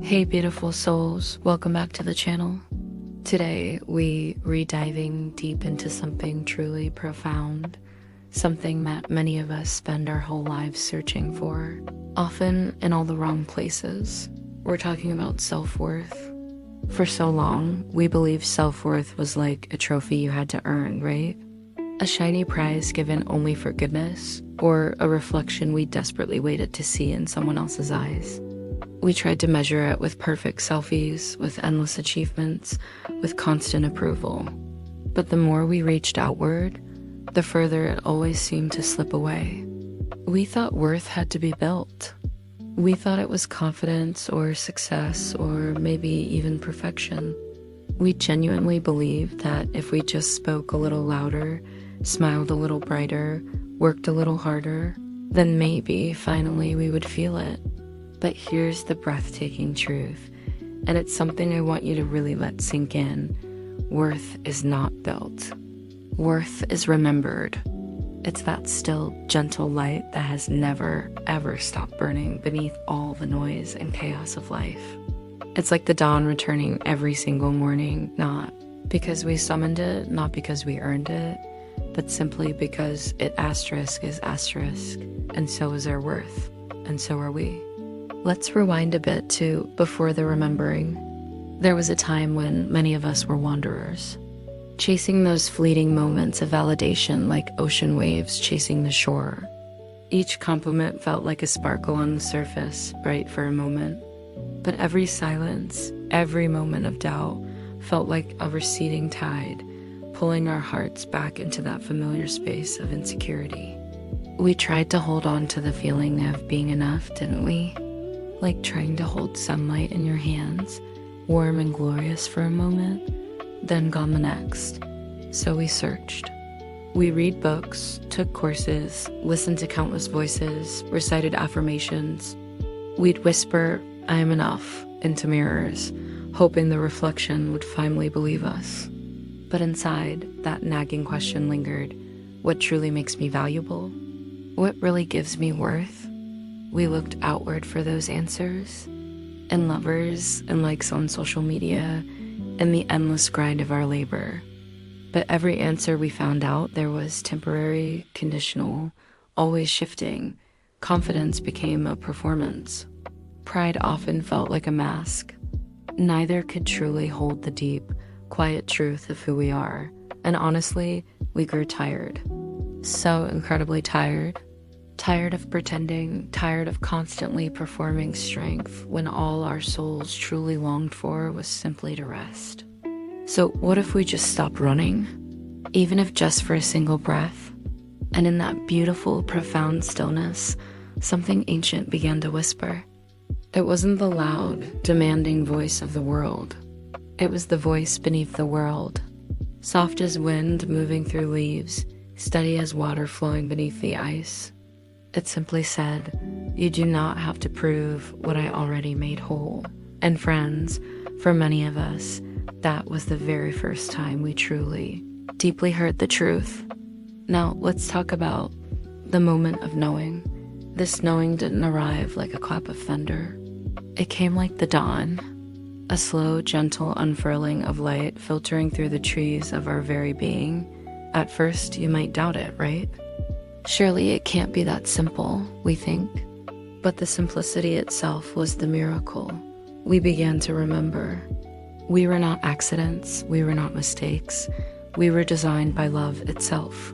Hey beautiful souls, welcome back to the channel. Today we re-diving deep into something truly profound, something that many of us spend our whole lives searching for, often in all the wrong places. We're talking about self-worth. For so long, we believed self-worth was like a trophy you had to earn, right? A shiny prize given only for goodness, or a reflection we desperately waited to see in someone else's eyes. We tried to measure it with perfect selfies, with endless achievements, with constant approval. But the more we reached outward, the further it always seemed to slip away. We thought worth had to be built. We thought it was confidence or success or maybe even perfection. We genuinely believed that if we just spoke a little louder, smiled a little brighter, worked a little harder, then maybe finally we would feel it. But here's the breathtaking truth, and it's something I want you to really let sink in. Worth is not built. Worth is remembered. It's that still, gentle light that has never, ever stopped burning beneath all the noise and chaos of life. It's like the dawn returning every single morning, not because we summoned it, not because we earned it, but simply because it asterisk is asterisk, and so is our worth, and so are we. Let's rewind a bit to before the remembering. There was a time when many of us were wanderers, chasing those fleeting moments of validation like ocean waves chasing the shore. Each compliment felt like a sparkle on the surface, bright for a moment. But every silence, every moment of doubt felt like a receding tide, pulling our hearts back into that familiar space of insecurity. We tried to hold on to the feeling of being enough, didn't we? Like trying to hold sunlight in your hands, warm and glorious for a moment, then gone the next. So we searched. We read books, took courses, listened to countless voices, recited affirmations. We'd whisper, "I am enough," into mirrors, hoping the reflection would finally believe us. But inside, that nagging question lingered. What truly makes me valuable? What really gives me worth? We looked outward for those answers, in lovers and likes on social media, and the endless grind of our labor. But every answer we found out there was temporary, conditional, always shifting. Confidence became a performance. Pride often felt like a mask. Neither could truly hold the deep, quiet truth of who we are. And honestly, we grew tired. So incredibly tired. Tired of pretending, tired of constantly performing strength when all our souls truly longed for was simply to rest. So what if we just stopped running? Even if just for a single breath? And in that beautiful, profound stillness, something ancient began to whisper. It wasn't the loud, demanding voice of the world. It was the voice beneath the world, soft as wind moving through leaves, steady as water flowing beneath the ice. It simply said, "You do not have to prove what I already made whole." And friends, for many of us, that was the very first time we truly, deeply heard the truth. Now, let's talk about the moment of knowing. This knowing didn't arrive like a clap of thunder. It came like the dawn, a slow, gentle unfurling of light filtering through the trees of our very being. At first, you might doubt it, right? Surely it can't be that simple, we think. But the simplicity itself was the miracle. We began to remember. We were not accidents, we were not mistakes. We were designed by love itself.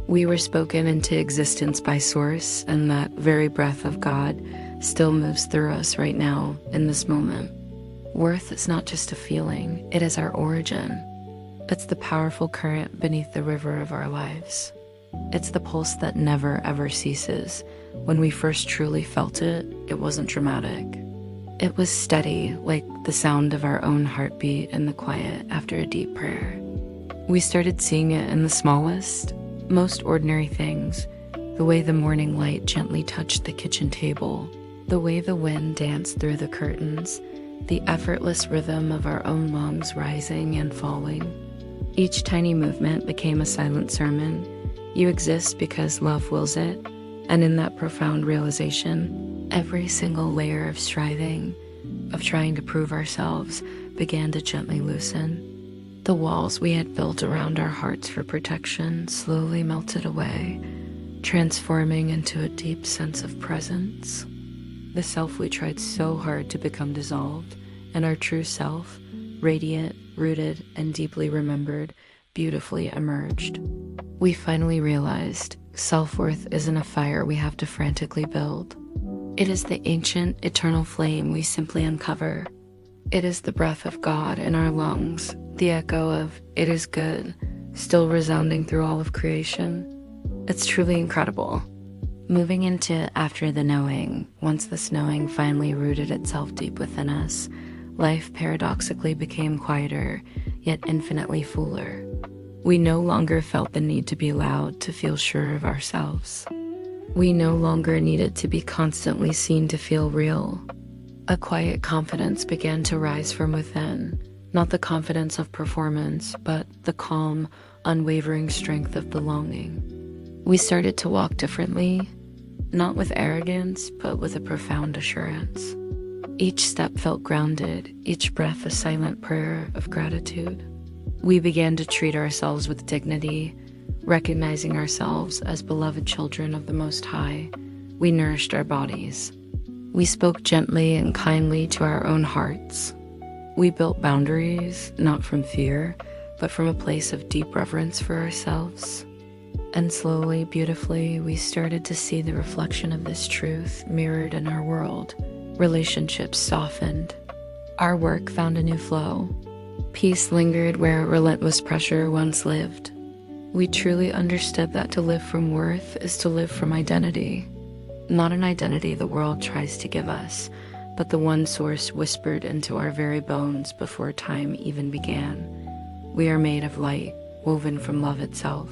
We were spoken into existence by Source, and that very breath of God still moves through us right now, in this moment. Worth is not just a feeling, it is our origin. It's the powerful current beneath the river of our lives. It's the pulse that never ever ceases. When we first truly felt it, it wasn't dramatic. It was steady, like the sound of our own heartbeat in the quiet after a deep prayer. We started seeing it in the smallest, most ordinary things. The way the morning light gently touched the kitchen table, the way the wind danced through the curtains, the effortless rhythm of our own lungs rising and falling. Each tiny movement became a silent sermon. You exist because love wills it, and in that profound realization, every single layer of striving, of trying to prove ourselves began to gently loosen. The walls we had built around our hearts for protection slowly melted away, transforming into a deep sense of presence. The self we tried so hard to become dissolved, and our true self, radiant, rooted, and deeply remembered, beautifully emerged. We finally realized self-worth isn't a fire we have to frantically build. It is the ancient, eternal flame we simply uncover. It is the breath of God in our lungs, the echo of "it is good," still resounding through all of creation. It's truly incredible. Moving into after the knowing, once this knowing finally rooted itself deep within us, life paradoxically became quieter, yet infinitely fuller. We no longer felt the need to be loud to feel sure of ourselves. We no longer needed to be constantly seen to feel real. A quiet confidence began to rise from within, not the confidence of performance, but the calm, unwavering strength of belonging. We started to walk differently, not with arrogance, but with a profound assurance. Each step felt grounded, each breath a silent prayer of gratitude. We began to treat ourselves with dignity, recognizing ourselves as beloved children of the Most High. We nourished our bodies. We spoke gently and kindly to our own hearts. We built boundaries, not from fear, but from a place of deep reverence for ourselves. And slowly, beautifully, we started to see the reflection of this truth mirrored in our world. Relationships softened. Our work found a new flow. Peace lingered where relentless pressure once lived. We truly understood that to live from worth is to live from identity. Not an identity the world tries to give us, but the one source whispered into our very bones before time even began. We are made of light, woven from love itself.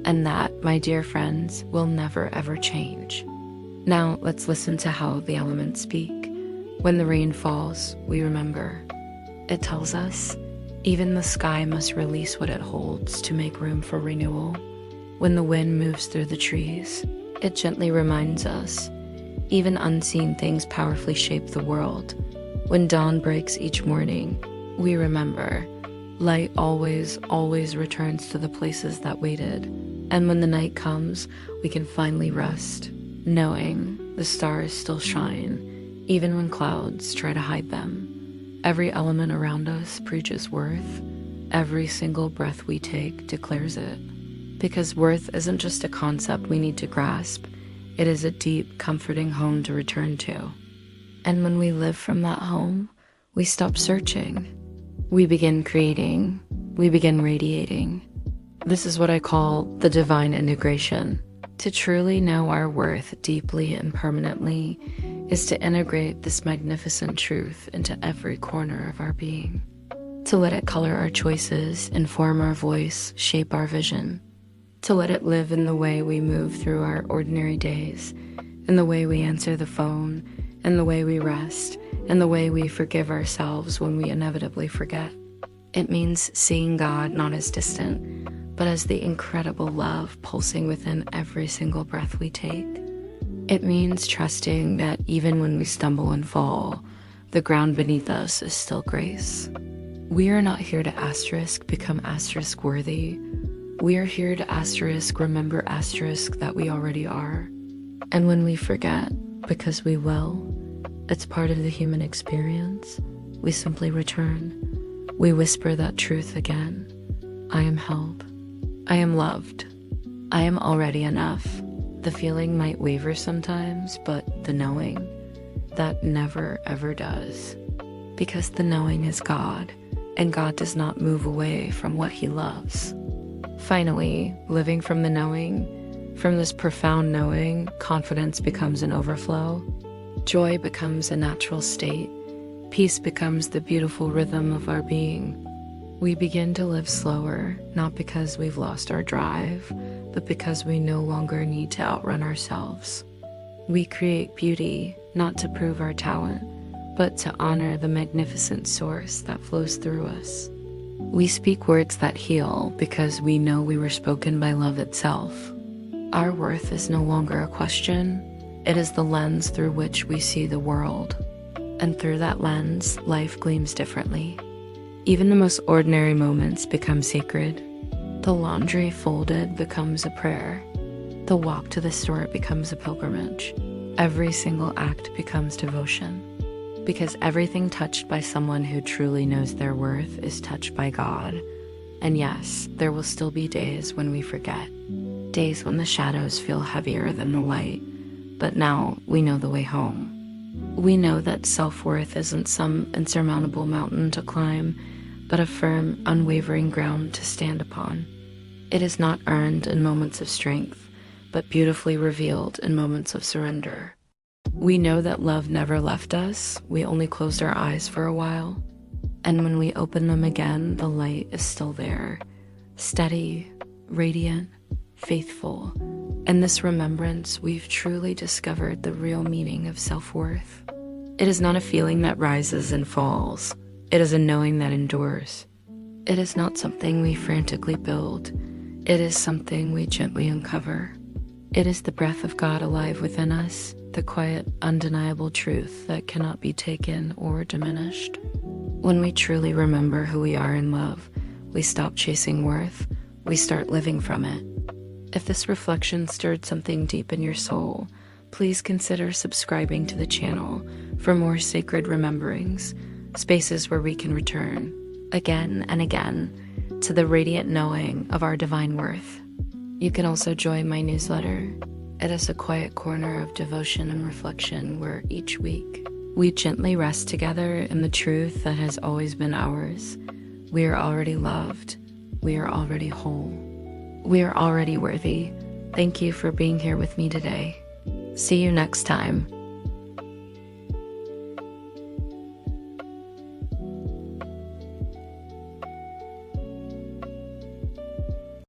And that, my dear friends, will never ever change. Now let's listen to how the elements speak. When the rain falls, we remember. It tells us, even the sky must release what it holds to make room for renewal. When the wind moves through the trees, it gently reminds us, even unseen things powerfully shape the world. When dawn breaks each morning, we remember, light always, always returns to the places that waited. And when the night comes, we can finally rest, knowing the stars still shine, even when clouds try to hide them. Every element around us preaches worth. Every single breath we take declares it. Because worth isn't just a concept we need to grasp, it is a deep, comforting home to return to. And when we live from that home, we stop searching. We begin creating. We begin radiating. This is what I call the divine integration. To truly know our worth deeply and permanently is to integrate this magnificent truth into every corner of our being. To let it color our choices, inform our voice, shape our vision. To let it live in the way we move through our ordinary days, in the way we answer the phone, in the way we rest, in the way we forgive ourselves when we inevitably forget. It means seeing God not as distant, but as the incredible love pulsing within every single breath we take. It means trusting that even when we stumble and fall, the ground beneath us is still grace. We are not here to become worthy. We are here to remember that we already are. And when we forget, because we will, it's part of the human experience, we simply return. We whisper that truth again. I am held. I am loved. I am already enough. The feeling might waver sometimes, but the knowing, that never ever does. Because the knowing is God, and God does not move away from what He loves. Finally, living from the knowing, from this profound knowing, confidence becomes an overflow. Joy becomes a natural state. Peace becomes the beautiful rhythm of our being. We begin to live slower, not because we've lost our drive, but because we no longer need to outrun ourselves. We create beauty, not to prove our talent, but to honor the magnificent source that flows through us. We speak words that heal because we know we were spoken by love itself. Our worth is no longer a question. It is the lens through which we see the world. And through that lens, life gleams differently. Even the most ordinary moments become sacred. The laundry folded becomes a prayer. The walk to the store becomes a pilgrimage. Every single act becomes devotion. Because everything touched by someone who truly knows their worth is touched by God. And yes, there will still be days when we forget. Days when the shadows feel heavier than the light. But now we know the way home. We know that self-worth isn't some insurmountable mountain to climb, but a firm, unwavering ground to stand upon. It is not earned in moments of strength, but beautifully revealed in moments of surrender. We know that love never left us, we only closed our eyes for a while. And when we open them again, the light is still there, steady, radiant, faithful. In this remembrance, we've truly discovered the real meaning of self-worth. It is not a feeling that rises and falls. It is a knowing that endures. It is not something we frantically build. It is something we gently uncover. It is the breath of God alive within us, the quiet, undeniable truth that cannot be taken or diminished. When we truly remember who we are in love, we stop chasing worth, we start living from it. If this reflection stirred something deep in your soul, please consider subscribing to the channel for more sacred rememberings, spaces where we can return, again and again, to the radiant knowing of our divine worth. You can also join my newsletter. It is a quiet corner of devotion and reflection where each week we gently rest together in the truth that has always been ours. We are already loved. We are already whole. We are already worthy. Thank you for being here with me today. See you next time.